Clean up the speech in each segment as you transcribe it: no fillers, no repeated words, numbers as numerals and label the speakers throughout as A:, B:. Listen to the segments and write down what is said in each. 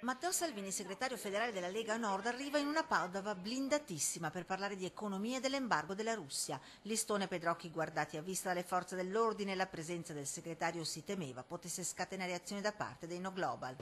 A: Matteo Salvini, segretario federale della Lega Nord, arriva in una Padova blindatissima per parlare di economia e dell'embargo della Russia. Listone e Pedrocchi guardati a vista dalle forze dell'ordine, la presenza del segretario si temeva potesse scatenare azioni da parte dei No Global.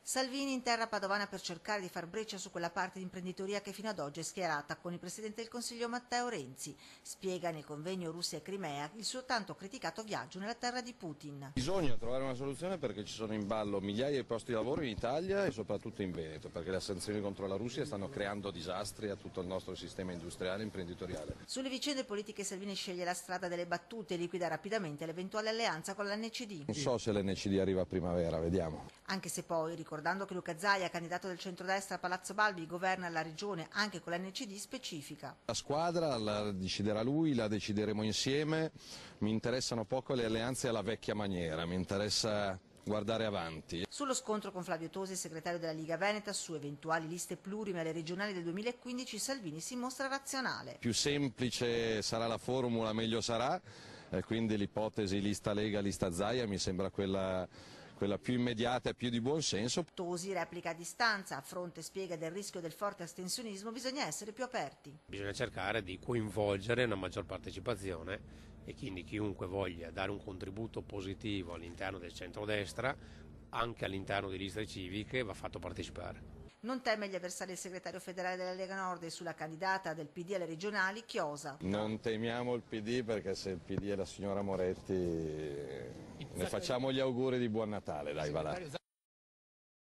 A: Salvini in terra padovana per cercare di far breccia su quella parte di imprenditoria che fino ad oggi è schierata con il Presidente del Consiglio Matteo Renzi. Spiega nel convegno Russia e Crimea il suo tanto criticato viaggio nella terra di Putin.
B: Bisogna trovare una soluzione perché ci sono in ballo migliaia di posti di lavoro in Italia e soprattutto in Veneto, perché le sanzioni contro la Russia stanno creando disastri a tutto il nostro sistema industriale e imprenditoriale.
A: Sulle vicende politiche Salvini sceglie la strada delle battute e liquida rapidamente l'eventuale alleanza con l'NCD.
B: Non so se l'NCD arriva a primavera, vediamo.
A: Anche se poi, ricordando che Luca Zaia, candidato del centrodestra a Palazzo Balbi, governa la regione anche con l'NCD, specifica.
B: La squadra la deciderà lui, la decideremo insieme, mi interessano poco le alleanze alla vecchia maniera, mi interessa guardare avanti.
A: Sullo scontro con Flavio Tosi, segretario della Liga Veneta, su eventuali liste plurime alle regionali del 2015, Salvini si mostra razionale.
B: Più semplice sarà la formula, meglio sarà, quindi l'ipotesi lista Lega, lista Zaia mi sembra quella più immediata e più di buon senso.
A: Tosi replica a distanza, a fronte spiega del rischio del forte astensionismo bisogna essere più aperti.
C: Bisogna cercare di coinvolgere una maggior partecipazione e quindi chiunque voglia dare un contributo positivo all'interno del centrodestra, anche all'interno di liste civiche, va fatto partecipare.
A: Non teme gli avversari del segretario federale della Lega Nord e sulla candidata del PD alle regionali, Chiosa.
B: Non temiamo il PD perché se il PD è la signora Moretti ne facciamo gli auguri di buon Natale, dai, va là.